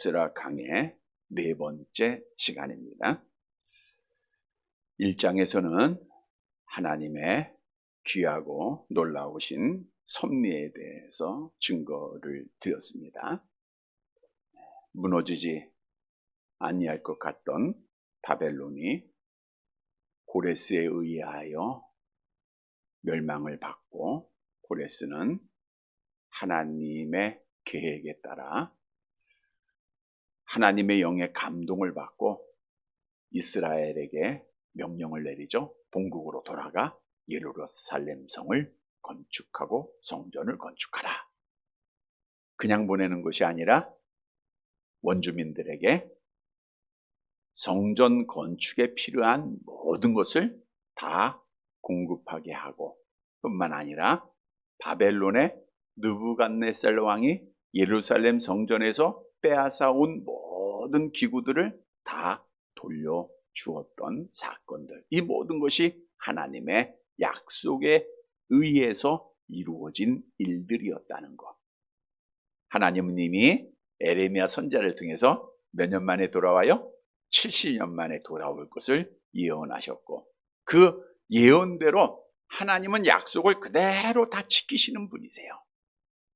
에스라 강의 네 번째 시간입니다. 1장에서는 하나님의 귀하고 놀라우신 섭리에 대해서 증거를 드렸습니다. 무너지지 아니할 것 같던 바벨론이 고레스에 의하여 멸망을 받고, 고레스는 하나님의 계획에 따라 하나님의 영의 감동을 받고 이스라엘에게 명령을 내리죠. 본국으로 돌아가 예루살렘 성을 건축하고 성전을 건축하라. 그냥 보내는 것이 아니라 원주민들에게 성전 건축에 필요한 모든 것을 다 공급하게 하고, 뿐만 아니라 바벨론의 느부갓네살 왕이 예루살렘 성전에서 빼앗아온 모든 기구들을 다 돌려주었던 사건들, 이 모든 것이 하나님의 약속에 의해서 이루어진 일들이었다는 것. 하나님은 이미 에레미야 선지자를 통해서 몇 년 만에 돌아와요? 70년 만에 돌아올 것을 예언하셨고, 그 예언대로 하나님은 약속을 그대로 다 지키시는 분이세요.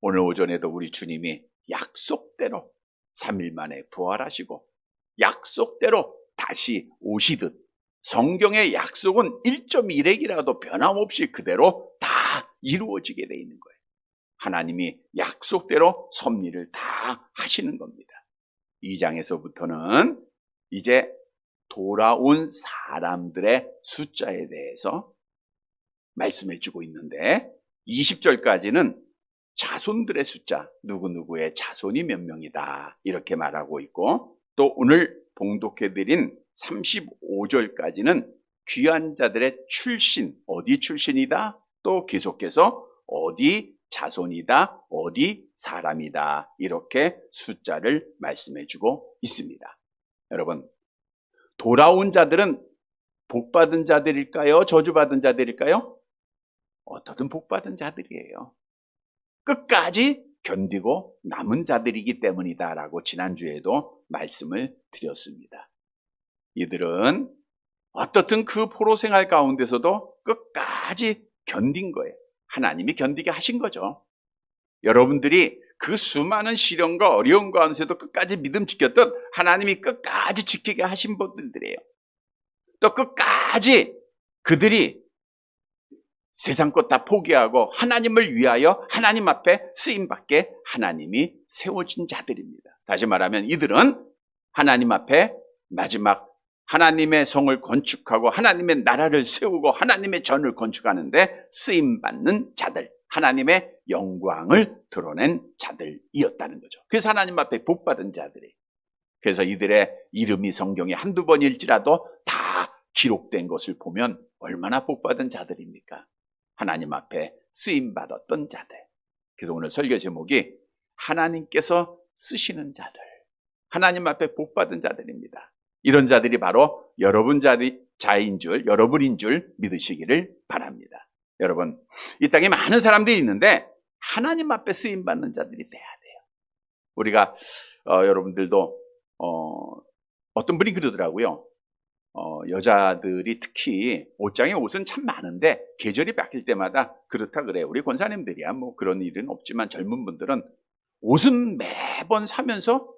오늘 오전에도 우리 주님이 약속대로 3일 만에 부활하시고 약속대로 다시 오시듯, 성경의 약속은 1.1핵이라도 변함없이 그대로 다 이루어지게 돼 있는 거예요. 하나님이 약속대로 섭리를 다 하시는 겁니다. 2장에서부터는 이제 돌아온 사람들의 숫자에 대해서 말씀해 주고 있는데, 20절까지는 자손들의 숫자, 누구누구의 자손이 몇 명이다 이렇게 말하고 있고, 또 오늘 봉독해드린 35절까지는 귀한 자들의 출신, 어디 출신이다, 또 계속해서 어디 자손이다, 어디 사람이다, 이렇게 숫자를 말씀해 주고 있습니다. 여러분, 돌아온 자들은 복받은 자들일까요? 저주받은 자들일까요? 어떻든 복받은 자들이에요. 끝까지 견디고 남은 자들이기 때문이다라고 지난주에도 말씀을 드렸습니다. 이들은 어떻든 그 포로 생활 가운데서도 끝까지 견딘 거예요. 하나님이 견디게 하신 거죠. 여러분들이 그 수많은 시련과 어려움 가운데서도 끝까지 믿음 지켰던 하나님이 끝까지 지키게 하신 분들이에요. 또 끝까지 그들이 세상 것 다 포기하고 하나님을 위하여 하나님 앞에 쓰임받게 하나님이 세워진 자들입니다. 다시 말하면 이들은 하나님 앞에 마지막 하나님의 성을 건축하고 하나님의 나라를 세우고 하나님의 전을 건축하는데 쓰임받는 자들, 하나님의 영광을 드러낸 자들이었다는 거죠. 그래서 하나님 앞에 복받은 자들이, 그래서 이들의 이름이 성경에 한두 번일지라도 다 기록된 것을 보면 얼마나 복받은 자들입니까? 하나님 앞에 쓰임받았던 자들. 그래서 오늘 설교 제목이 하나님께서 쓰시는 자들, 하나님 앞에 복받은 자들입니다. 이런 자들이 바로 여러분 자인 줄, 여러분인 줄 믿으시기를 바랍니다. 여러분, 이 땅에 많은 사람들이 있는데 하나님 앞에 쓰임받는 자들이 돼야 돼요. 우리가 여러분들도 어떤 분이 그러더라고요. 여자들이 특히 옷장에 옷은 참 많은데 계절이 바뀔 때마다 그렇다 그래요. 우리 권사님들이야 뭐 그런 일은 없지만 젊은 분들은 옷은 매번 사면서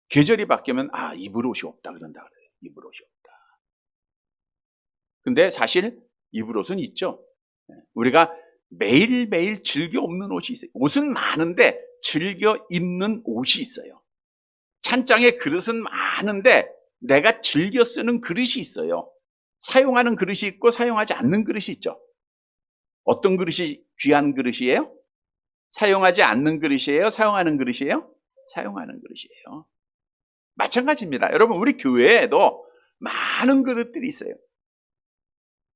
계절이 바뀌면 입을 옷이 없다 그런다 그래요. 입을 옷이 없다. 근데 사실 입을 옷은 있죠. 우리가 매일매일 즐겨 입는 옷이 있어요. 옷은 많은데 즐겨 입는 옷이 있어요. 찬장에 그릇은 많은데 내가 즐겨 쓰는 그릇이 있어요. 사용하는 그릇이 있고 사용하지 않는 그릇이 있죠. 어떤 그릇이 귀한 그릇이에요? 사용하지 않는 그릇이에요? 사용하는 그릇이에요? 사용하는 그릇이에요. 마찬가지입니다. 여러분, 우리 교회에도 많은 그릇들이 있어요.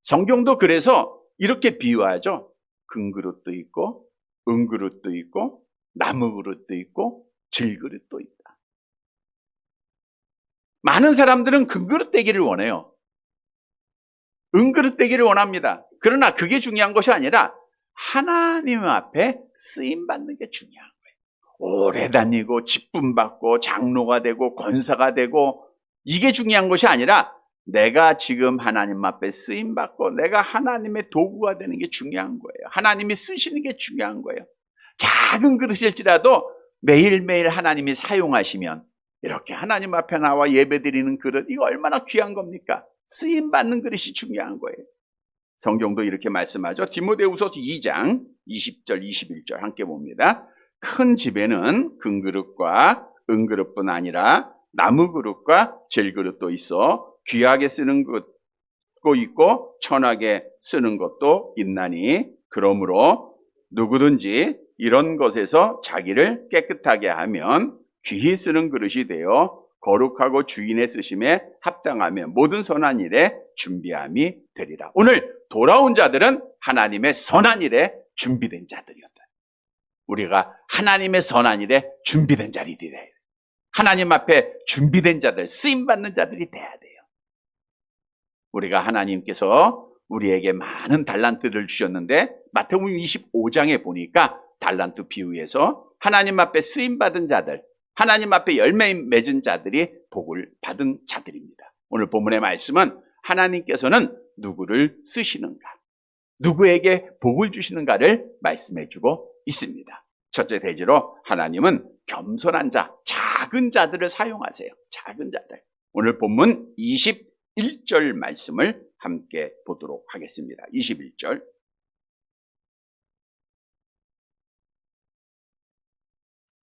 성경도 그래서 이렇게 비유하죠. 금그릇도 있고 은그릇도 있고 나무 그릇도 있고 질그릇도 있다. 많은 사람들은 금그릇 되기를 원해요. 은그릇 되기를 원합니다. 그러나 그게 중요한 것이 아니라 하나님 앞에 쓰임받는 게 중요한 거예요. 오래 다니고 직분받고 장로가 되고 권사가 되고 이게 중요한 것이 아니라 내가 지금 하나님 앞에 쓰임받고 내가 하나님의 도구가 되는 게 중요한 거예요. 하나님이 쓰시는 게 중요한 거예요. 작은 그릇일지라도 매일매일 하나님이 사용하시면 이렇게 하나님 앞에 나와 예배드리는 그릇, 이거 얼마나 귀한 겁니까? 쓰임받는 그릇이 중요한 거예요. 성경도 이렇게 말씀하죠. 디모데후서 2장 20절 21절 함께 봅니다. 큰 집에는 금그릇과 은그릇뿐 아니라 나무 그릇과 질그릇도 있어 귀하게 쓰는 것도 있고 천하게 쓰는 것도 있나니 그러므로 누구든지 이런 것에서 자기를 깨끗하게 하면 귀히 쓰는 그릇이 되어 거룩하고 주인의 쓰심에 합당하며 모든 선한 일에 준비함이 되리라. 오늘 돌아온 자들은 하나님의 선한 일에 준비된 자들이었다. 우리가 하나님의 선한 일에 준비된 자들이래. 하나님 앞에 준비된 자들, 쓰임받는 자들이 돼야 돼요. 우리가 하나님께서 우리에게 많은 달란트를 주셨는데 마태복음 25장에 보니까 달란트 비유에서 하나님 앞에 쓰임받은 자들, 하나님 앞에 열매 맺은 자들이 복을 받은 자들입니다. 오늘 본문의 말씀은 하나님께서는 누구를 쓰시는가, 누구에게 복을 주시는가를 말씀해주고 있습니다. 첫째 대지로 하나님은 겸손한 자, 작은 자들을 사용하세요. 작은 자들. 오늘 본문 21절 말씀을 함께 보도록 하겠습니다. 21절.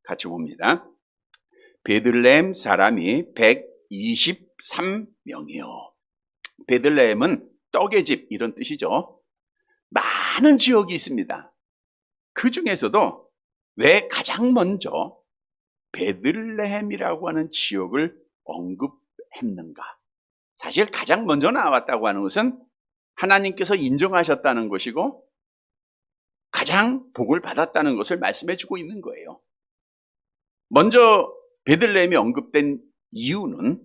같이 봅니다. 베들레헴 사람이 123명이요. 베들레헴은 떡의 집 이런 뜻이죠. 많은 지역이 있습니다. 그 중에서도 왜 가장 먼저 베들레헴이라고 하는 지역을 언급했는가? 사실 가장 먼저 나왔다고 하는 것은 하나님께서 인정하셨다는 것이고 가장 복을 받았다는 것을 말씀해 주고 있는 거예요. 먼저 베들레헴이 언급된 이유는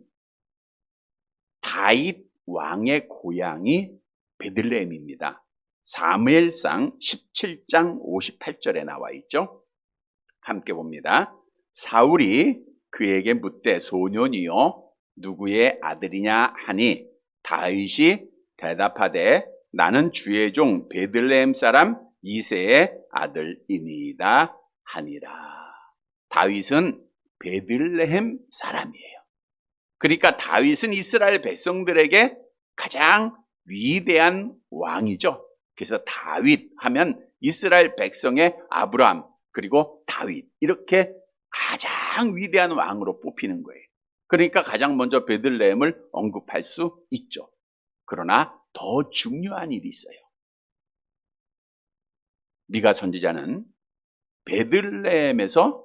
다윗 왕의 고향이 베들레헴입니다. 사무엘상 17장 58절에 나와 있죠. 함께 봅니다. 사울이 그에게 묻되 소년이요 누구의 아들이냐 하니 다윗이 대답하되 나는 주의 종 베들레헴 사람 이새의 아들이니이다 하니라. 다윗은 베들레헴 사람이에요. 그러니까 다윗은 이스라엘 백성들에게 가장 위대한 왕이죠. 그래서 다윗 하면 이스라엘 백성의 아브라함 그리고 다윗 이렇게 가장 위대한 왕으로 뽑히는 거예요. 그러니까 가장 먼저 베들레헴을 언급할 수 있죠. 그러나 더 중요한 일이 있어요. 미가 선지자는 베들레헴에서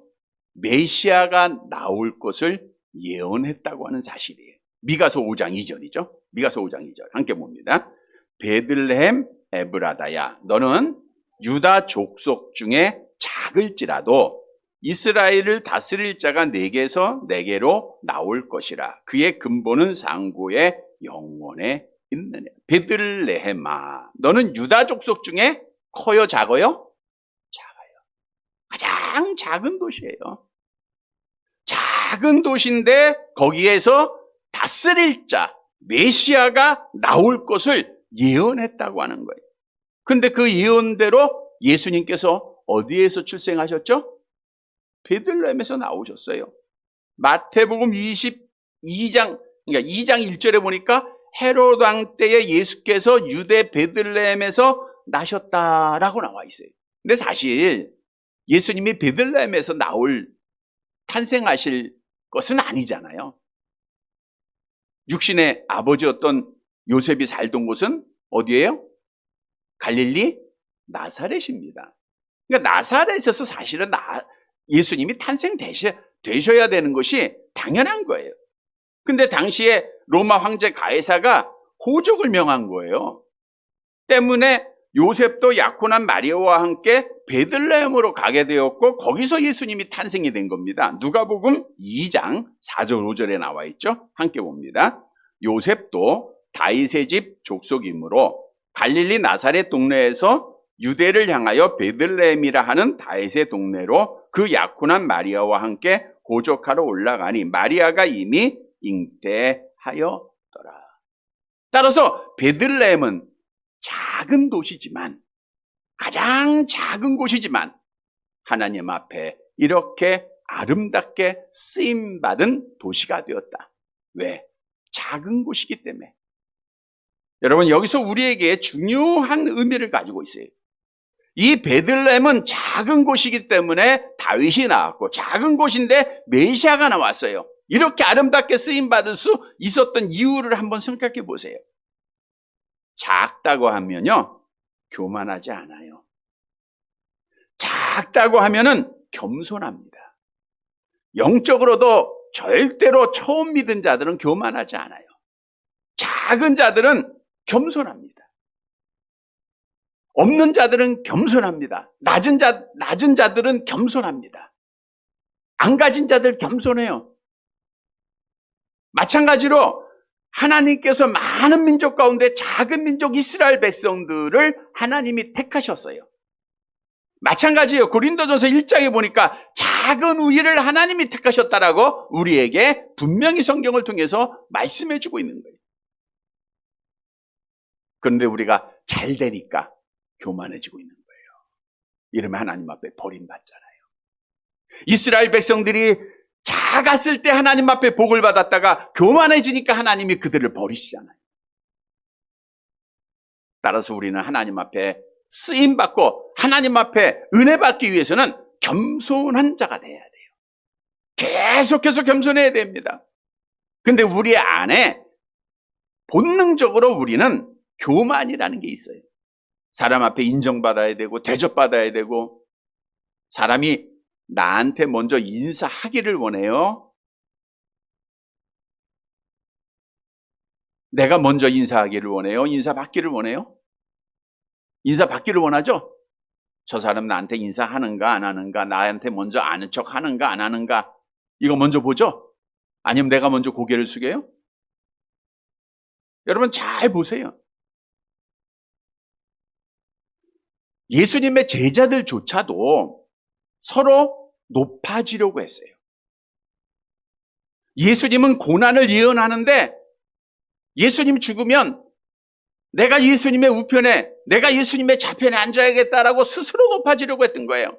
메시아가 나올 것을 예언했다고 하는 사실이에요. 미가서 5장 2절이죠. 미가서 5장 2절 함께 봅니다. 베들레헴 에브라다야 너는 유다 족속 중에 작을지라도 이스라엘을 다스릴 자가 내게서 내게로 나올 것이라. 그의 근본은 상고의 영원에 있느냐. 베들레헴아 너는 유다 족속 중에 커요 작아요? 작아요. 가장 작은 도시예요. 작은 도시인데 거기에서 다스릴 자 메시아가 나올 것을 예언했다고 하는 거예요. 근데 그 예언대로 예수님께서 어디에서 출생하셨죠? 베들레헴에서 나오셨어요. 마태복음 22장, 그러니까 2장 1절에 보니까 헤롯 왕 때에 예수께서 유대 베들레헴에서 나셨다라고 나와 있어요. 근데 사실 예수님이 베들레헴에서 탄생하실 것은 아니잖아요. 육신의 아버지였던 요셉이 살던 곳은 어디예요? 갈릴리 나사렛입니다. 그러니까 나사렛에서 사실은 예수님이 탄생되셔야 되는 것이 당연한 거예요. 근데 당시에 로마 황제 가이사가 호적을 명한 거예요. 때문에 요셉도 약혼한 마리아와 함께 베들레헴으로 가게 되었고 거기서 예수님이 탄생이 된 겁니다. 누가복음 2장 4절 5절에 나와 있죠. 함께 봅니다. 요셉도 다윗의 집 족속이므로 갈릴리 나사렛 동네에서 유대를 향하여 베들레헴이라 하는 다윗의 동네로 그 약혼한 마리아와 함께 고족하러 올라가니 마리아가 이미 잉태하였더라. 따라서 베들레헴은 작은 도시지만, 가장 작은 곳이지만 하나님 앞에 이렇게 아름답게 쓰임받은 도시가 되었다. 왜? 작은 곳이기 때문에. 여러분, 여기서 우리에게 중요한 의미를 가지고 있어요. 이 베들레헴은 작은 곳이기 때문에 다윗이 나왔고, 작은 곳인데 메시아가 나왔어요. 이렇게 아름답게 쓰임받을 수 있었던 이유를 한번 생각해 보세요. 작다고 하면요, 교만하지 않아요. 작다고 하면은 겸손합니다. 영적으로도 절대로 처음 믿은 자들은 교만하지 않아요. 작은 자들은 겸손합니다. 없는 자들은 겸손합니다. 낮은 자들은 겸손합니다. 안 가진 자들 겸손해요. 마찬가지로 하나님께서 많은 민족 가운데 작은 민족 이스라엘 백성들을 하나님이 택하셨어요. 마찬가지예요. 고린도전서 1장에 보니까 작은 우리를 하나님이 택하셨다라고 우리에게 분명히 성경을 통해서 말씀해 주고 있는 거예요. 그런데 우리가 잘 되니까 교만해지고 있는 거예요. 이러면 하나님 앞에 버림받잖아요. 이스라엘 백성들이 작았을 때 하나님 앞에 복을 받았다가 교만해지니까 하나님이 그들을 버리시잖아요. 따라서 우리는 하나님 앞에 쓰임받고 하나님 앞에 은혜 받기 위해서는 겸손한 자가 돼야 돼요. 계속해서 겸손해야 됩니다. 근데 우리 안에 본능적으로 우리는 교만이라는 게 있어요. 사람 앞에 인정받아야 되고 대접받아야 되고, 사람이 나한테 먼저 인사하기를 원해요. 내가 먼저 인사하기를 원해요? 인사받기를 원해요? 인사받기를 원하죠? 저 사람 나한테 인사하는가 안 하는가, 나한테 먼저 아는 척 하는가 안 하는가, 이거 먼저 보죠? 아니면 내가 먼저 고개를 숙여요? 여러분 잘 보세요. 예수님의 제자들조차도 서로 높아지려고 했어요. 예수님은 고난을 예언하는데 예수님 죽으면 내가 예수님의 우편에, 내가 예수님의 좌편에 앉아야겠다라고 스스로 높아지려고 했던 거예요.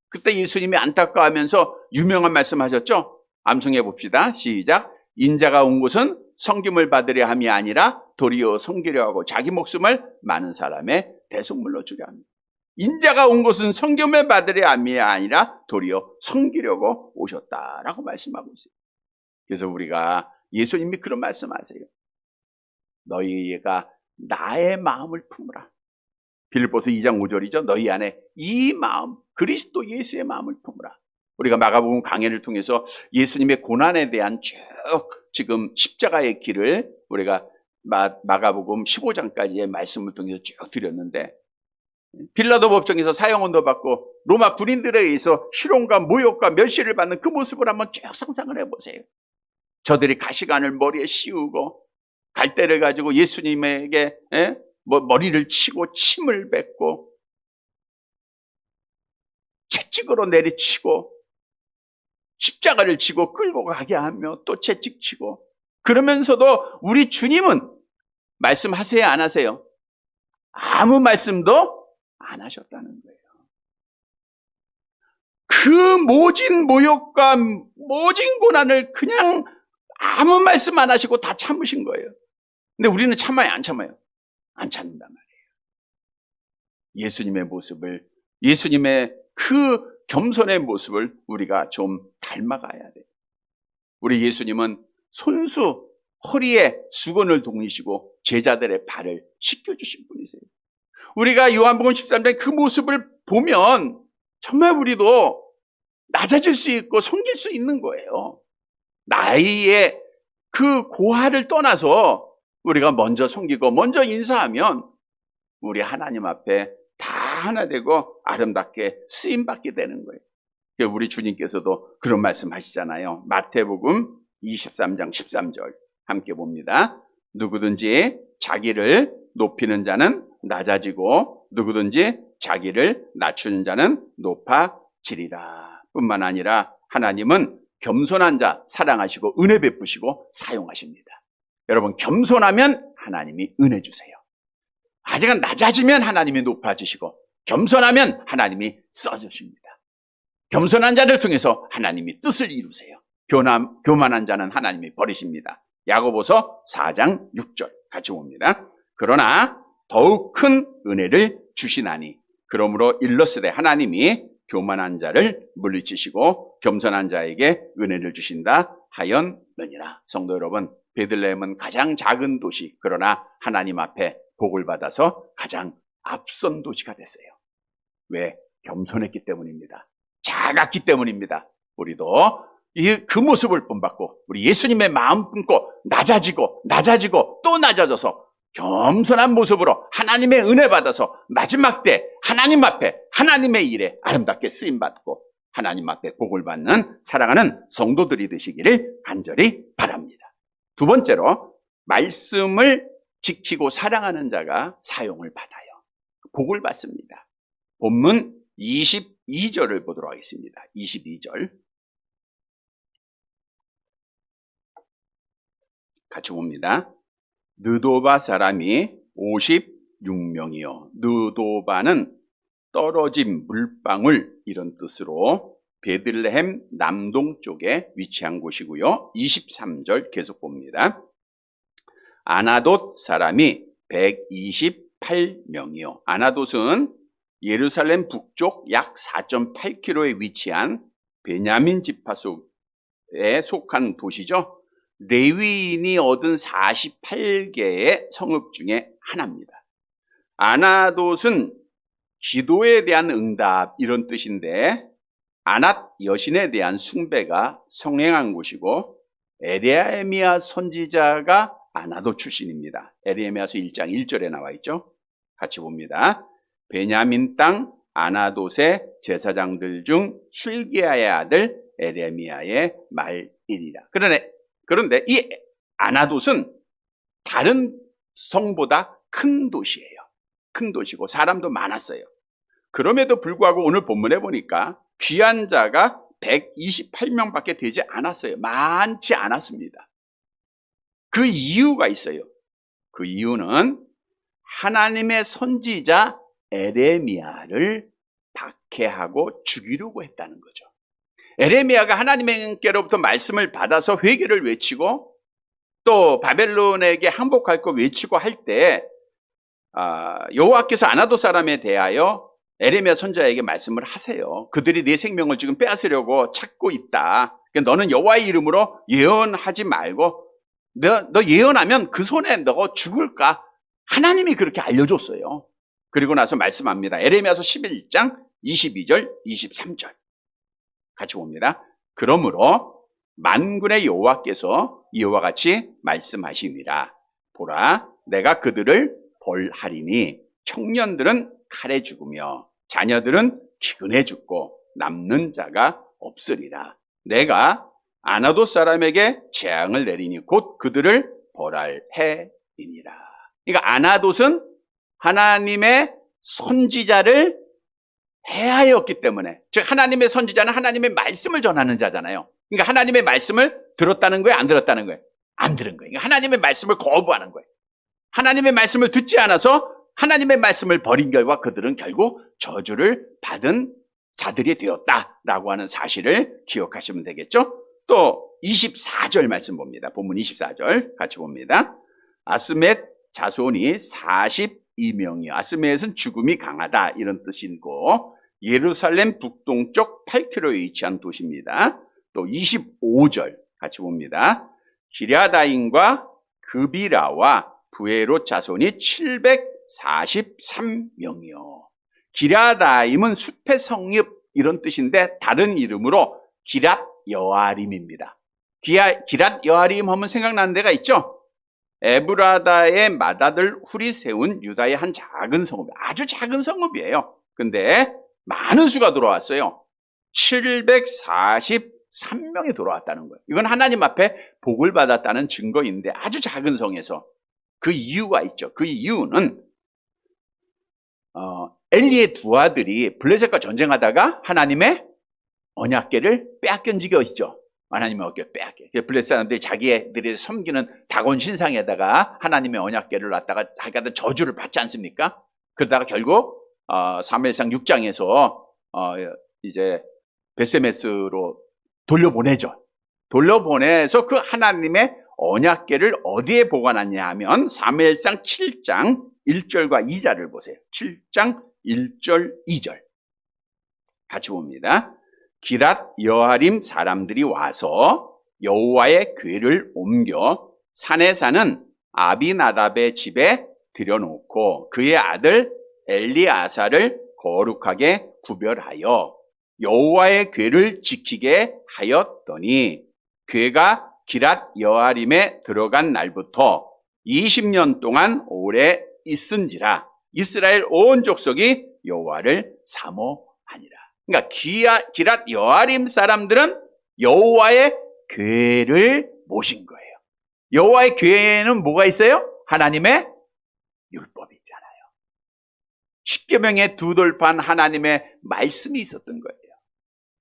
그때 예수님이 안타까워하면서 유명한 말씀하셨죠? 암송해 봅시다. 시작. 인자가 온 곳은 섬김을 받으려 함이 아니라 도리어 섬기려 하고 자기 목숨을 많은 사람의 대속물로 주려 합니다. 인자가 온 곳은 섬김을 받으려 함이 아니라 도리어 섬기려고 오셨다라고 말씀하고 있어요. 그래서 우리가, 예수님이 그런 말씀하세요. 너희가 나의 마음을 품으라. 빌립보서 2장 5절이죠. 너희 안에 이 마음, 그리스도 예수의 마음을 품으라. 우리가 마가복음 강해를 통해서 예수님의 고난에 대한 쭉 지금 십자가의 길을 우리가 마가복음 15장까지의 말씀을 통해서 쭉 드렸는데, 빌라도 법정에서 사형언도 받고 로마 군인들에 의해서 실형과 모욕과 멸시를 받는 그 모습을 한번 쭉 상상을 해보세요. 저들이 가시관을 머리에 씌우고 갈대를 가지고 예수님에게 머리를 치고 침을 뱉고 채찍으로 내리치고 십자가를 지고 끌고 가게 하며 또 채찍 치고, 그러면서도 우리 주님은 말씀하세요 안 하세요? 아무 말씀도 안 하셨다는 거예요. 그 모진 모욕과 모진 고난을 그냥 아무 말씀 안 하시고 다 참으신 거예요. 근데 우리는 참아요 안 참아요? 안 참는단 말이에요. 예수님의 모습을, 예수님의 그 겸손의 모습을 우리가 좀 닮아가야 돼요. 우리 예수님은 손수 허리에 수건을 동이시고 제자들의 발을 씻겨주신 분이세요. 우리가 요한복음 13장 그 모습을 보면 정말 우리도 낮아질 수 있고 섬길 수 있는 거예요. 나이의 그 고하를 떠나서 우리가 먼저 섬기고 먼저 인사하면 우리 하나님 앞에 다 하나 되고 아름답게 쓰임받게 되는 거예요. 우리 주님께서도 그런 말씀 하시잖아요. 마태복음 23장 13절 함께 봅니다. 누구든지 자기를 높이는 자는 낮아지고 누구든지 자기를 낮추는 자는 높아지리라. 뿐만 아니라 하나님은 겸손한 자 사랑하시고 은혜 베푸시고 사용하십니다. 여러분, 겸손하면 하나님이 은혜 주세요. 아직은 낮아지면 하나님이 높아지시고 겸손하면 하나님이 써주십니다. 겸손한 자를 통해서 하나님이 뜻을 이루세요. 교만한 자는 하나님이 버리십니다. 야고보서 4장 6절 같이 봅니다. 그러나 더욱 큰 은혜를 주시나니 그러므로 일러스되 하나님이 교만한 자를 물리치시고 겸손한 자에게 은혜를 주신다 하였느니라. 성도 여러분, 베들레헴은 가장 작은 도시, 그러나 하나님 앞에 복을 받아서 가장 앞선 도시가 됐어요. 왜? 겸손했기 때문입니다. 작았기 때문입니다. 우리도 그 모습을 본받고 우리 예수님의 마음 품고 낮아지고 또 낮아져서 겸손한 모습으로 하나님의 은혜 받아서 마지막 때 하나님 앞에 하나님의 일에 아름답게 쓰임받고 하나님 앞에 복을 받는 사랑하는 성도들이 되시기를 간절히 바랍니다. 두 번째로, 말씀을 지키고 사랑하는 자가 사용을 받아요. 복을 받습니다. 본문 22절을 보도록 하겠습니다. 22절 같이 봅니다. 느도바 사람이 56명이요. 느도바는 떨어진 물방울 이런 뜻으로 베들레헴 남동쪽에 위치한 곳이고요. 23절 계속 봅니다. 아나돗 사람이 128명이요. 아나돗은 예루살렘 북쪽 약 4.8km에 위치한 베냐민 지파 속에 속한 도시죠. 레위인이 얻은 48개의 성읍 중에 하나입니다. 아나돗은 기도에 대한 응답 이런 뜻인데 아낫 여신에 대한 숭배가 성행한 곳이고 에레미야 선지자가 아나돗 출신입니다. 에레미야서 1장 1절에 나와 있죠. 같이 봅니다. 베냐민 땅 아나돗의 제사장들 중 힐기야의 아들 에레미야의 말이니라. 그런데 이 아나돗은 다른 성보다 큰 도시예요. 큰 도시고 사람도 많았어요. 그럼에도 불구하고 오늘 본문에 보니까 귀한 자가 128명밖에 되지 않았어요. 많지 않았습니다. 그 이유가 있어요. 그 이유는 하나님의 선지자 에레미야를 박해하고 죽이려고 했다는 거죠. 에레미야가 하나님께로부터 말씀을 받아서 회개를 외치고 또 바벨론에게 항복할 거 외치고 할 때 여호와께서 아나돗 사람에 대하여 에레미야 선지자에게 말씀을 하세요. 그들이 내 생명을 지금 빼앗으려고 찾고 있다. 그러니까 너는 여호와의 이름으로 예언하지 말고 너 예언하면 그 손에 너가 죽을까? 하나님이 그렇게 알려줬어요. 그리고 나서 말씀합니다. 에레미야서 11장 22절 23절 같이 봅니다. 그러므로 만군의 여호와께서 이와 같이 말씀하시니라. 보라, 내가 그들을 벌하리니 청년들은 칼에 죽으며 자녀들은 기근에 죽고 남는 자가 없으리라. 내가 아나돗 사람에게 재앙을 내리니 곧 그들을 벌할 해이니라. 그러니까 아나돗은 하나님의 선지자를 해하였기 때문에, 즉 하나님의 선지자는 하나님의 말씀을 전하는 자잖아요. 그러니까 하나님의 말씀을 들었다는 거예요, 안 들었다는 거예요? 안 들은 거예요. 그러니까 하나님의 말씀을 거부하는 거예요. 하나님의 말씀을 듣지 않아서 하나님의 말씀을 버린 결과 그들은 결국 저주를 받은 자들이 되었다라고 하는 사실을 기억하시면 되겠죠. 또 24절 말씀 봅니다. 본문 24절 같이 봅니다. 아스멧 자손이 42명이요. 아스멧은 죽음이 강하다 이런 뜻이고 예루살렘 북동쪽 8km에 위치한 도시입니다. 또 25절 같이 봅니다. 기랴다임과 그비라와 부에롯 자손이 743명이요. 기랴다임은 숲의 성읍 이런 뜻인데 다른 이름으로 기랏 여아림입니다. 기랏 여아림 하면 생각나는 데가 있죠? 에브라다의 맏아들 훌이 세운 유다의 한 작은 성읍, 아주 작은 성읍이에요. 근데 많은 수가 들어왔어요. 743명이 들어왔다는 거예요. 이건 하나님 앞에 복을 받았다는 증거인데 아주 작은 성에서 그 이유가 있죠. 그 이유는 엘리의 두 아들이 블레셋과 전쟁하다가 하나님의 언약궤를 빼앗긴 적이 있죠. 하나님의 언약궤를 빼앗겨. 블레셋 사람들이 자기들이 섬기는 다곤 신상에다가 하나님의 언약궤를 놨다가 자기가 저주를 받지 않습니까? 그러다가 결국 사무엘상 6장에서 이제 베세메스로 돌려보내죠. 돌려보내서 그 하나님의 언약궤를 어디에 보관하냐 하면 사무엘상 7장 1절과 2절을 보세요. 7장 1절 2절 같이 봅니다. 기랏 여아림 사람들이 와서 여호와의 궤를 옮겨 산에 사는 아비나답의 집에 들여놓고 그의 아들 엘리아사를 거룩하게 구별하여 여호와의 궤를 지키게 하였더니 궤가 기랏 여아림에 들어간 날부터 20년 동안 오래 있은지라 이스라엘 온 족속이 여호와를 사모하니라. 그러니까 기랏 여아림 사람들은 여호와의 궤를 모신 거예요. 여호와의 궤에는 뭐가 있어요? 하나님의 율법이 있잖아요. 십계명의 두 돌판 하나님의 말씀이 있었던 거예요.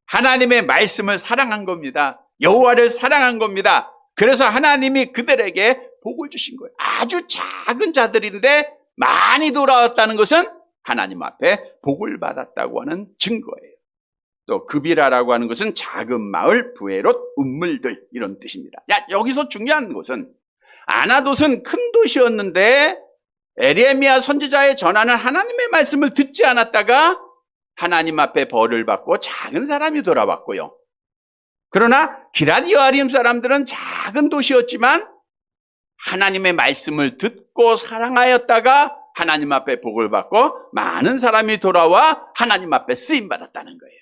하나님의 말씀을 사랑한 겁니다. 여호와를 사랑한 겁니다. 그래서 하나님이 그들에게 복을 주신 거예요. 아주 작은 자들인데 많이 돌아왔다는 것은 하나님 앞에 복을 받았다고 하는 증거예요. 또 그비라라고 하는 것은 작은 마을, 부에롯, 운물들 이런 뜻입니다. 여기서 중요한 것은 아나돗은 큰 도시였는데 에레미야 선지자의 전하는 하나님의 말씀을 듣지 않았다가 하나님 앞에 벌을 받고 작은 사람이 돌아왔고요. 그러나 기랏 여아림 사람들은 작은 도시였지만 하나님의 말씀을 듣고 사랑하였다가 하나님 앞에 복을 받고 많은 사람이 돌아와 하나님 앞에 쓰임받았다는 거예요.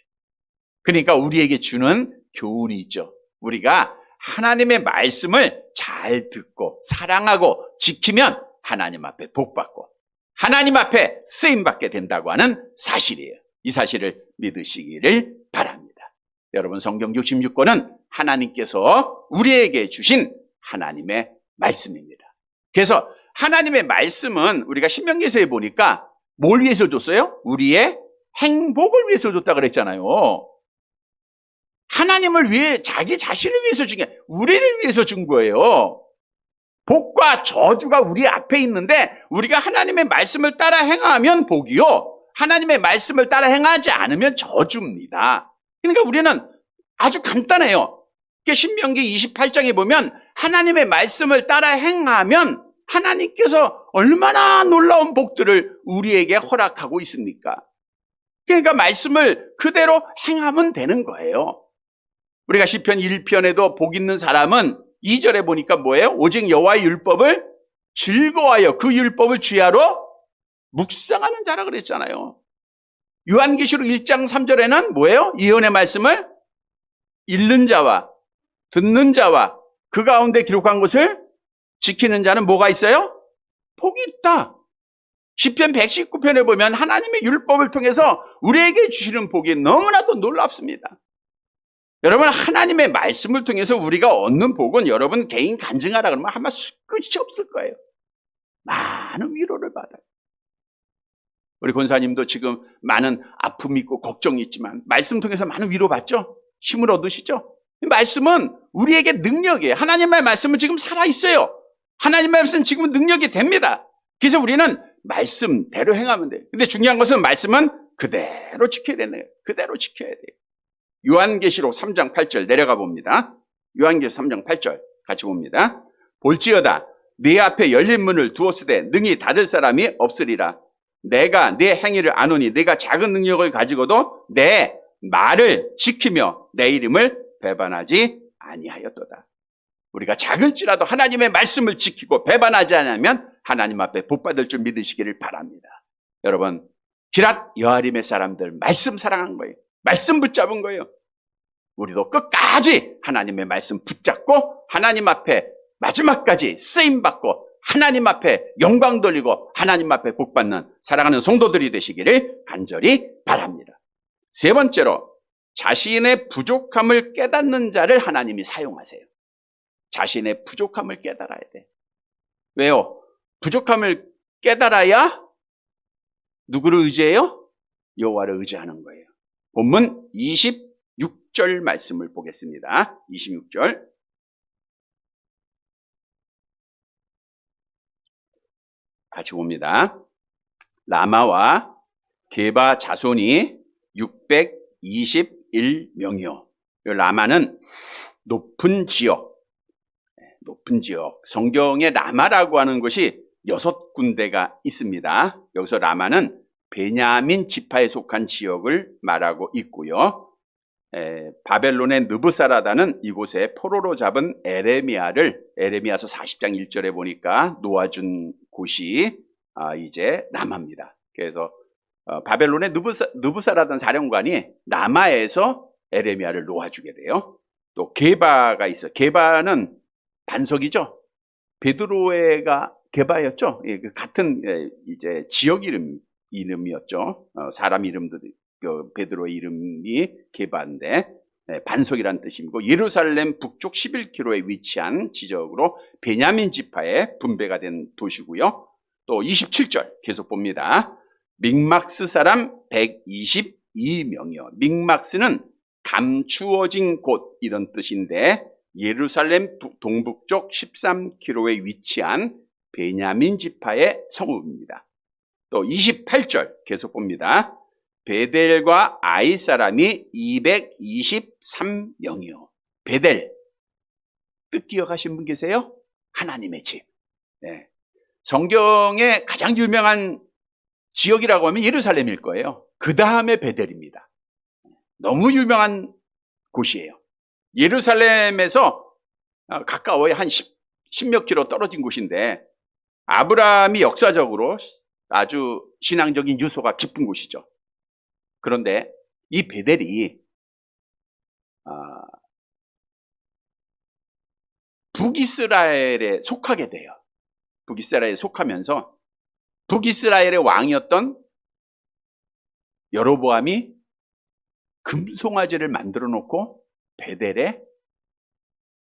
그러니까 우리에게 주는 교훈이 있죠. 우리가 하나님의 말씀을 잘 듣고 사랑하고 지키면 하나님 앞에 복받고 하나님 앞에 쓰임받게 된다고 하는 사실이에요. 이 사실을 믿으시기를 바랍니다. 여러분, 성경 66권은 하나님께서 우리에게 주신 하나님의 말씀입니다. 그래서 하나님의 말씀은 우리가 신명기서에 보니까 뭘 위해서 줬어요? 우리의 행복을 위해서 줬다 그랬잖아요. 하나님을 위해, 자기 자신을 위해서 준 게 우리를 위해서 준 거예요. 복과 저주가 우리 앞에 있는데 우리가 하나님의 말씀을 따라 행하면 복이요, 하나님의 말씀을 따라 행하지 않으면 저주입니다. 그러니까 우리는 아주 간단해요. 신명기 28장에 보면 하나님의 말씀을 따라 행하면 하나님께서 얼마나 놀라운 복들을 우리에게 허락하고 있습니까? 그러니까 말씀을 그대로 행하면 되는 거예요. 우리가 시편 1편에도 복 있는 사람은 2절에 보니까 뭐예요? 오직 여호와의 율법을 즐거워하여 그 율법을 주야로 묵상하는 자라 그랬잖아요. 요한계시록 1장 3절에는 뭐예요? 예언의 말씀을 읽는 자와 듣는 자와 그 가운데 기록한 것을 지키는 자는 뭐가 있어요? 복이 있다. 시편 119편에 보면 하나님의 율법을 통해서 우리에게 주시는 복이 너무나도 놀랍습니다. 여러분, 하나님의 말씀을 통해서 우리가 얻는 복은 여러분 개인 간증하라 그러면 아마 끝이 없을 거예요. 많은 위로를 받아요. 우리 권사님도 지금 많은 아픔이 있고 걱정이 있지만 말씀 통해서 많은 위로 받죠? 힘을 얻으시죠? 말씀은 우리에게 능력이에요. 하나님의 말씀은 지금 살아있어요. 하나님의 말씀은 지금 능력이 됩니다. 그래서 우리는 말씀대로 행하면 돼요. 근데 중요한 것은 말씀은 그대로 지켜야 되는 거예요. 그대로 지켜야 돼요. 요한계시록 3장 8절 내려가 봅니다. 요한계시록 3장 8절 같이 봅니다. 볼지어다 네 앞에 열린 문을 두었으되 능히 닫을 사람이 없으리라. 내가 네 행위를 아노니 네가 작은 능력을 가지고도 내 말을 지키며 내 이름을 배반하지 아니하였도다. 우리가 작을지라도 하나님의 말씀을 지키고 배반하지 않으면 하나님 앞에 복받을 줄 믿으시기를 바랍니다. 여러분, 기랏 여아림의 사람들 말씀 사랑한 거예요. 말씀 붙잡은 거예요. 우리도 끝까지 하나님의 말씀 붙잡고 하나님 앞에 마지막까지 쓰임받고 하나님 앞에 영광 돌리고 하나님 앞에 복받는 사랑하는 성도들이 되시기를 간절히 바랍니다. 세 번째로, 자신의 부족함을 깨닫는 자를 하나님이 사용하세요. 자신의 부족함을 깨달아야 돼. 왜요? 부족함을 깨달아야 누구를 의지해요? 여호와를 의지하는 거예요. 본문 26 26절 말씀을 보겠습니다. 26절. 같이 봅니다. 라마와 게바 자손이 621명이요. 라마는 높은 지역. 성경에 라마라고 하는 것이 6군데가 있습니다. 여기서 라마는 베냐민 지파에 속한 지역을 말하고 있고요. 바벨론의 느부사라다는 이곳에 포로로 잡은 에레미야서 40장 1절에 보니까 놓아준 곳이 이제 라마입니다. 그래서 바벨론의 느부사라던 사령관이 라마에서 에레미야를 놓아주게 돼요. 또 게바가 있어요. 게바는 반석이죠. 베드로가 게바였죠. 같은 이제 지역 이름이었죠. 사람 이름도 베드로의 이름이 게바인데 반석이란 뜻이고, 예루살렘 북쪽 11km에 위치한 지적으로 베냐민 지파에 분배가 된 도시고요. 또 27절 계속 봅니다. 믹막스 사람 122명이요. 믹막스는 감추어진 곳 이런 뜻인데, 예루살렘 동북쪽 13km에 위치한 베냐민 지파의 성읍입니다. 또 28절 계속 봅니다. 베델과 아이 사람이 223명이요. 베델, 뜻 기억하신 분 계세요? 하나님의 집. 네. 성경의 가장 유명한 지역이라고 하면 예루살렘일 거예요. 그 다음에 베델입니다. 너무 유명한 곳이에요. 예루살렘에서 가까워요. 한 10몇 킬로 떨어진 곳인데, 아브라함이 역사적으로 아주 신앙적인 유서가 깊은 곳이죠. 그런데 이 베델이 북이스라엘에 속하게 돼요. 북이스라엘에 속하면서 북이스라엘의 왕이었던 여로보암이 금송아지를 만들어 놓고 베델에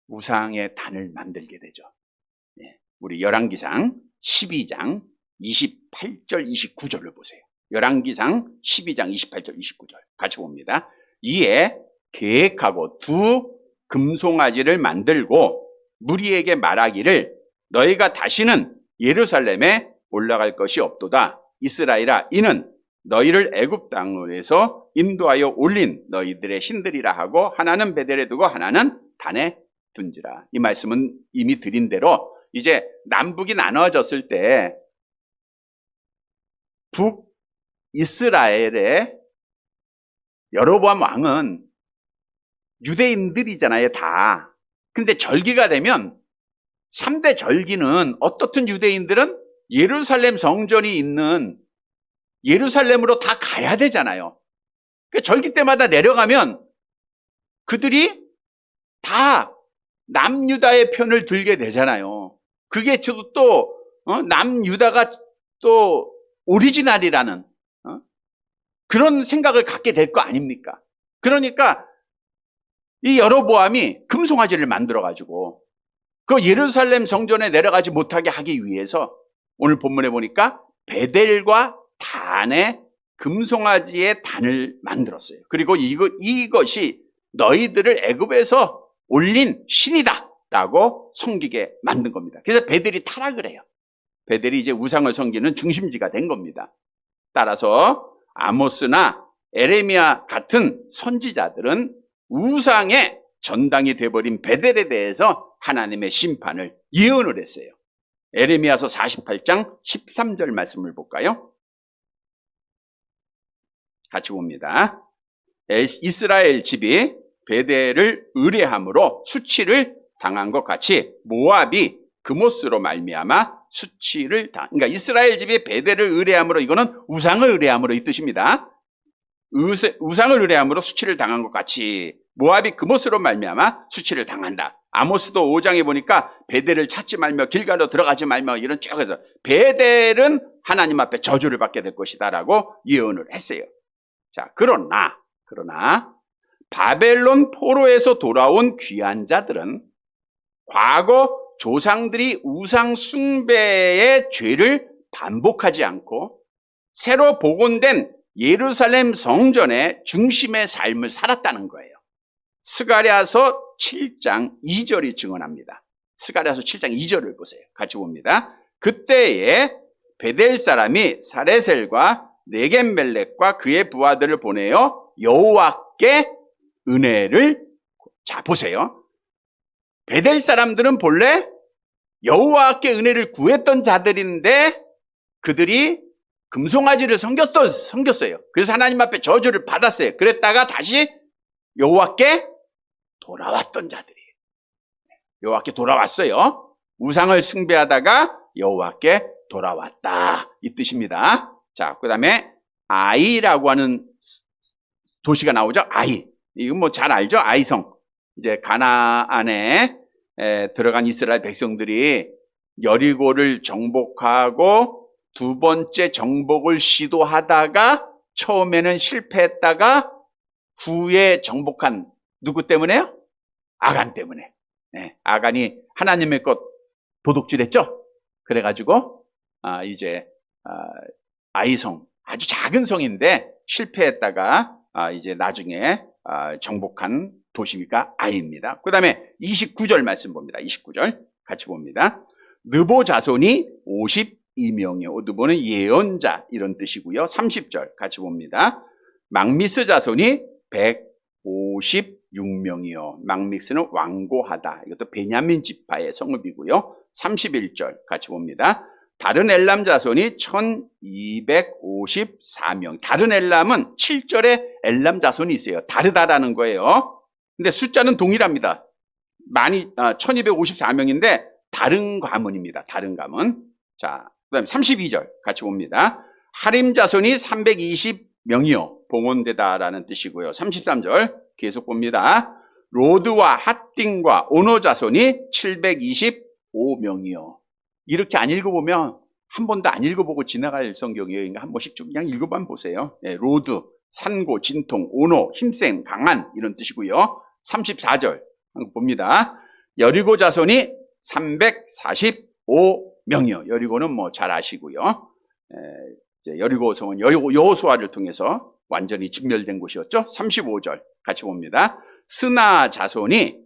우상의 단을 만들게 되죠. 우리 열왕기상 12장 28절 29절을 보세요. 열왕기상 12장 28절 29절 같이 봅니다. 이에 계획하고 두 금송아지를 만들고 무리에게 말하기를, 너희가 다시는 예루살렘에 올라갈 것이 없도다. 이스라엘아, 이는 너희를 애굽 땅에서 인도하여 올린 너희들의 신들이라 하고, 하나는 베델에 두고 하나는 단에 둔지라. 이 말씀은 이미 드린 대로 이제 남북이 나눠졌을 때 북이스라엘의 여로보암 왕은 유대인들이잖아요, 다. 근데 절기가 되면 3대 절기는 어떻든 유대인들은 예루살렘 성전이 있는 예루살렘으로 다 가야 되잖아요. 그러니까 절기 때마다 내려가면 그들이 다 남유다의 편을 들게 되잖아요. 그게 또 남유다가 또 오리지널이라는 그런 생각을 갖게 될 거 아닙니까? 그러니까 이 여로보암이 금송아지를 만들어가지고 그 예루살렘 성전에 내려가지 못하게 하기 위해서 오늘 본문에 보니까 베델과 단에 금송아지의 단을 만들었어요. 그리고 이것이 너희들을 애굽에서 올린 신이다 라고 섬기게 만든 겁니다. 그래서 베델이 타락을 해요. 베델이 이제 우상을 섬기는 중심지가 된 겁니다. 따라서 아모스나 에레미야 같은 선지자들은 우상의 전당이 돼버린 베델에 대해서 하나님의 심판을 예언을 했어요. 에레미야서 48장 13절 말씀을 볼까요? 같이 봅니다. 이스라엘 집이 베델을 의뢰함으로 수치를 당한 것 같이 모압이 그모스로 말미암아 수치를 그러니까 이스라엘 집이 베델을 의뢰함으로, 이거는 우상을 의뢰함으로 이 뜻입니다. 우상을 의뢰함으로 수치를 당한 것 같이 모압이 그모스로 말미암아 수치를 당한다. 아모스도 5장에 보니까 베델을 찾지 말며 길갈로 들어가지 말며 이런 쭉 해서 베델은 하나님 앞에 저주를 받게 될 것이다라고 예언을 했어요. 자, 그러나 바벨론 포로에서 돌아온 귀한 자들은 과거 조상들이 우상 숭배의 죄를 반복하지 않고 새로 복원된 예루살렘 성전의 중심의 삶을 살았다는 거예요. 스가랴서 7장 2절이 증언합니다. 스가랴서 7장 2절을 보세요. 같이 봅니다. 그때에 베델 사람이 사레셀과 네겐멜렉과 그의 부하들을 보내어 여호와께 은혜를, 자 보세요. 베델 사람들은 본래 여호와께 은혜를 구했던 자들인데 그들이 금송아지를 섬겼어요. 그래서 하나님 앞에 저주를 받았어요. 그랬다가 다시 여호와께 돌아왔던 자들이에요. 여호와께 돌아왔어요. 우상을 숭배하다가 여호와께 돌아왔다, 이 뜻입니다. 자, 그 다음에 아이라고 하는 도시가 나오죠. 아이, 이건 뭐 잘 알죠. 아이성. 이제 가나안에 들어간 이스라엘 백성들이 여리고를 정복하고 두 번째 정복을 시도하다가 처음에는 실패했다가 후에 정복한 누구 때문에요? 아간 때문에. 아간이 하나님의 것 도둑질했죠. 그래가지고 이제 아이성, 아주 작은 성인데 실패했다가 이제 나중에 정복한 도시가 아이입니다. 그 다음에 29절 말씀 봅니다. 29절 같이 봅니다. 느보 자손이 52명이요. 느보는 예언자 이런 뜻이고요. 30절 같이 봅니다. 막미스 자손이 156명이요. 막미스는 완고하다. 이것도 베냐민 지파의 성읍이고요. 31절 같이 봅니다. 다른 엘람 자손이 1254명. 다른 엘람은 7절에 엘람 자손이 있어요. 다르다라는 거예요. 근데 숫자는 동일합니다. 1254명인데 다른 가문입니다. 다른 가문. 자, 그 다음에 32절 같이 봅니다. 하림 자손이 320명이요. 봉헌되다라는 뜻이고요. 33절 계속 봅니다. 로드와 핫띵과 오노 자손이 725명이요. 이렇게 안 읽어보면 한 번도 안 읽어보고 지나갈 성경이에요. 그러니까 한 번씩 좀 그냥 읽어만 보세요. 로드, 산고, 진통, 오노, 힘센, 강한 이런 뜻이고요. 34절 봅니다. 여리고 자손이 345명이요. 여리고는 뭐 잘 아시고요. 여리고 성은 여호수아를 통해서 완전히 진멸된 곳이었죠. 35절 같이 봅니다. 스나 자손이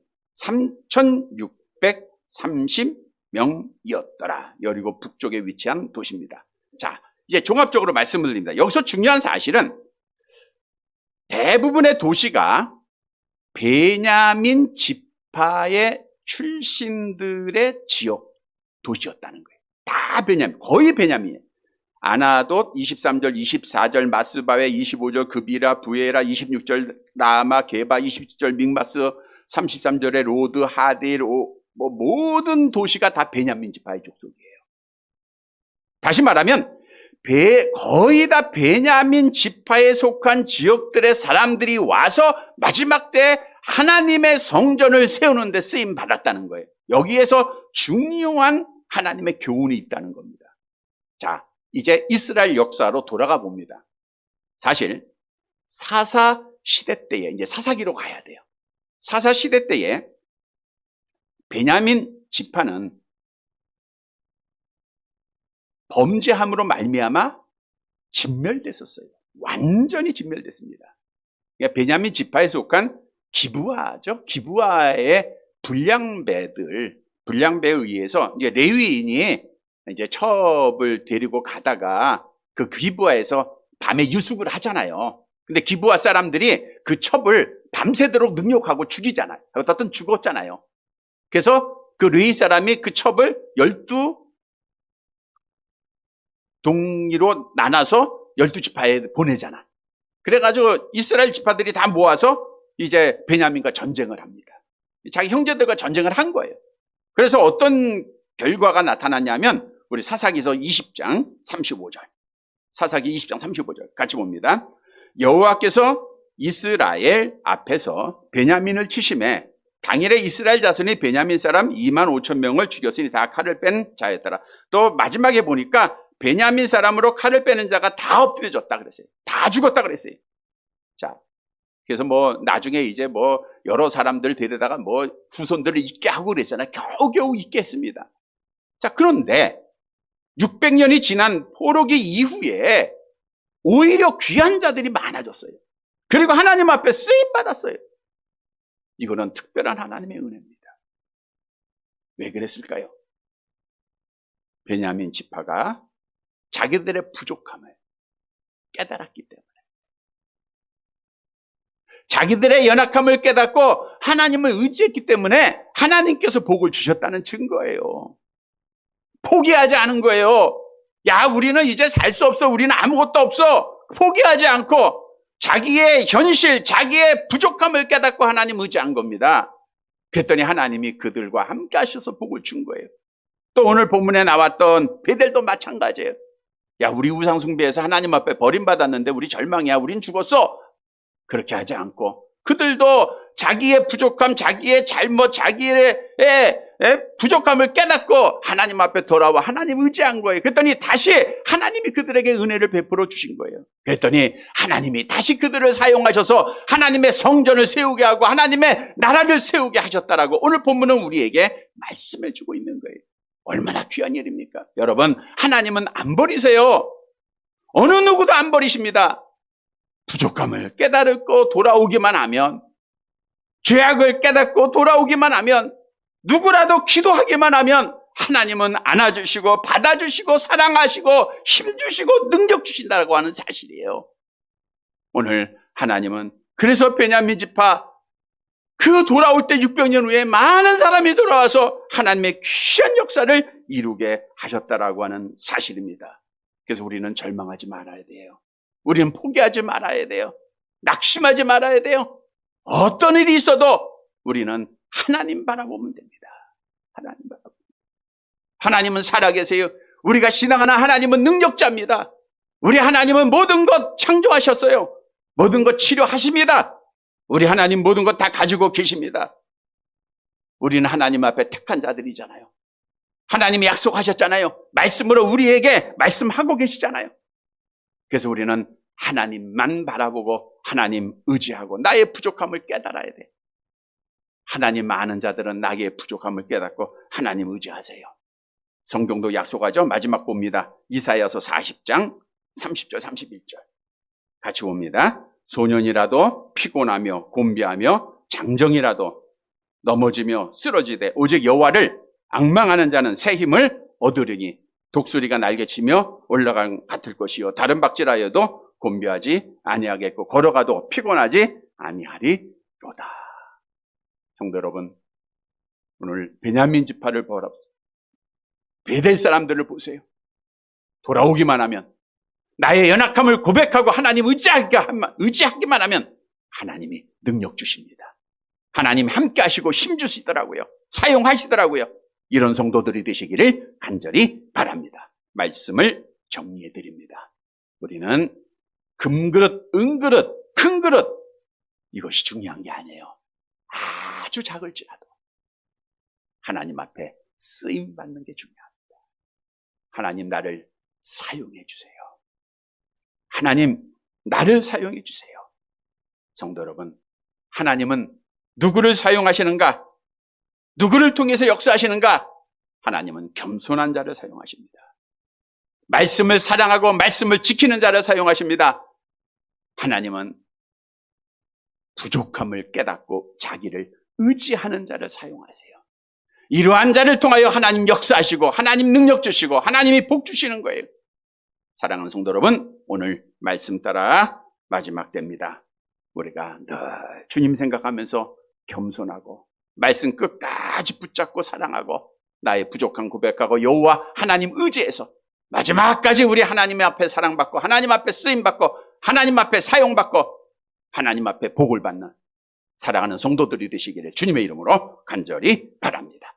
3630명이었더라. 여리고 북쪽에 위치한 도시입니다. 자, 이제 종합적으로 말씀을 드립니다. 여기서 중요한 사실은 대부분의 도시가 베냐민 지파의 출신들의 지역 도시였다는 거예요. 다 베냐민, 거의 베냐민이에요. 아나돗 23절, 24절, 마스바웨 25절, 그비라, 부에라 26절, 라마, 게바 27절, 믹마스 33절에 로드, 하딜, 모든 도시가 다 베냐민 지파의 족속이에요. 다시 말하면 거의 다 베냐민 지파에 속한 지역들의 사람들이 와서 마지막 때 하나님의 성전을 세우는 데 쓰임 받았다는 거예요. 여기에서 중요한 하나님의 교훈이 있다는 겁니다. 자, 이제 이스라엘 역사로 돌아가 봅니다. 사실 사사 시대 때에, 이제 사사기로 가야 돼요. 사사 시대 때에 베냐민 지파는 범죄함으로 말미암아 진멸됐었어요. 완전히 진멸됐습니다. 그러니까 베냐민 지파에 속한 기브아죠. 기브아의 불량배에 의해서 이제 레위인이 이제 첩을 데리고 가다가 그 기브아에서 밤에 유숙을 하잖아요. 근데 기브아 사람들이 그 첩을 밤새도록 능욕하고 죽이잖아요. 어떤 죽었잖아요. 그래서 그 레위 사람이 그 첩을 12동리로 나눠서 12지파에 보내잖아. 그래가지고 이스라엘 지파들이 다 모아서 이제 베냐민과 전쟁을 합니다. 자기 형제들과 전쟁을 한 거예요. 그래서 어떤 결과가 나타났냐면 우리 사사기서 20장 35절. 사사기 20장 35절 같이 봅니다. 여호와께서 이스라엘 앞에서 베냐민을 치심해 당일에 이스라엘 자손이 베냐민 사람 2만 5천 명을 죽였으니 다 칼을 뺀 자였더라. 또 마지막에 보니까 베냐민 사람으로 칼을 빼는 자가 다 엎드려졌다 그랬어요. 다 죽었다 그랬어요. 자, 그래서 뭐 나중에 이제 뭐 여러 사람들 데려다가 뭐 후손들을 잊게 하고 그랬잖아요. 겨우겨우 잊게 했습니다. 자, 그런데 600년이 지난 포로기 이후에 오히려 귀한 자들이 많아졌어요. 그리고 하나님 앞에 쓰임 받았어요. 이거는 특별한 하나님의 은혜입니다. 왜 그랬을까요? 베냐민 지파가 자기들의 부족함을 깨달았기 때문에, 자기들의 연약함을 깨닫고 하나님을 의지했기 때문에 하나님께서 복을 주셨다는 증거예요. 포기하지 않은 거예요. 야, 우리는 이제 살 수 없어. 우리는 아무것도 없어. 포기하지 않고 자기의 현실, 자기의 부족함을 깨닫고 하나님 의지한 겁니다. 그랬더니 하나님이 그들과 함께 하셔서 복을 준 거예요. 또 오늘 본문에 나왔던 베델도 마찬가지예요. 야, 우리 우상 숭배해서 하나님 앞에 버림받았는데 우리 절망이야. 우린 죽었어. 그렇게 하지 않고 그들도 자기의 부족함, 자기의 잘못, 자기의 부족함을 깨닫고 하나님 앞에 돌아와 하나님 의지한 거예요. 그랬더니 다시 하나님이 그들에게 은혜를 베풀어 주신 거예요. 그랬더니 하나님이 다시 그들을 사용하셔서 하나님의 성전을 세우게 하고 하나님의 나라를 세우게 하셨다라고 오늘 본문은 우리에게 말씀해 주고 있는 거예요. 얼마나 귀한 일입니까? 여러분, 하나님은 안 버리세요. 어느 누구도 안 버리십니다. 부족함을 깨달고 돌아오기만 하면, 죄악을 깨닫고 돌아오기만 하면, 누구라도 기도하기만 하면 하나님은 안아주시고 받아주시고 사랑하시고 힘주시고 능력 주신다고 하는 사실이에요. 오늘 하나님은 그래서 베냐민 지파 그 돌아올 때 600년 후에 많은 사람이 돌아와서 하나님의 귀한 역사를 이루게 하셨다라고 하는 사실입니다. 그래서 우리는 절망하지 말아야 돼요. 우리는 포기하지 말아야 돼요. 낙심하지 말아야 돼요. 어떤 일이 있어도 우리는 하나님 바라보면 됩니다. 하나님 바라보면. 하나님은 살아계세요. 우리가 신앙하는 하나님은 능력자입니다. 우리 하나님은 모든 것 창조하셨어요. 모든 것 치료하십니다. 우리 하나님 모든 것 다 가지고 계십니다. 우리는 하나님 앞에 택한 자들이잖아요. 하나님이 약속하셨잖아요. 말씀으로 우리에게 말씀하고 계시잖아요. 그래서 우리는 하나님만 바라보고 하나님 의지하고 나의 부족함을 깨달아야 돼. 하나님 많은 자들은 나의 부족함을 깨닫고 하나님 의지하세요. 성경도 약속하죠. 마지막 봅니다. 이사야서 40장 30절 31절 같이 봅니다. 소년이라도 피곤하며 곤비하며 장정이라도 넘어지며 쓰러지되 오직 여호와를 앙망하는 자는 새 힘을 얻으리니 독수리가 날개치며 올라간 같을 것이요 다른 박질하여도 곤비하지 아니하겠고 걸어가도 피곤하지 아니하리로다. 성도 여러분, 오늘 베냐민 지파를 보라. 베델 사람들을 보세요. 돌아오기만 하면, 나의 연약함을 고백하고 하나님 의지하기만 하면 하나님이 능력 주십니다. 하나님 함께 하시고 힘 주시더라고요. 사용하시더라고요. 이런 성도들이 되시기를 간절히 바랍니다. 말씀을 정리해 드립니다. 우리는 금그릇, 은그릇, 큰 그릇, 이것이 중요한 게 아니에요. 아주 작을지라도 하나님 앞에 쓰임 받는 게 중요합니다. 하나님 나를 사용해 주세요. 하나님 나를 사용해 주세요. 성도 여러분, 하나님은 누구를 사용하시는가? 누구를 통해서 역사하시는가? 하나님은 겸손한 자를 사용하십니다. 말씀을 사랑하고 말씀을 지키는 자를 사용하십니다. 하나님은 부족함을 깨닫고 자기를 의지하는 자를 사용하세요. 이러한 자를 통하여 하나님 역사하시고 하나님 능력 주시고 하나님이 복 주시는 거예요. 사랑하는 성도 여러분, 오늘 말씀 따라 마지막 때입니다. 우리가 늘 주님 생각하면서 겸손하고 말씀 끝까지 붙잡고 사랑하고 나의 부족한 고백하고 여호와 하나님 의지해서 마지막까지 우리 하나님 앞에 사랑받고 하나님 앞에 쓰임받고 하나님 앞에 사용받고 하나님 앞에 복을 받는 사랑하는 성도들이 되시기를 주님의 이름으로 간절히 바랍니다.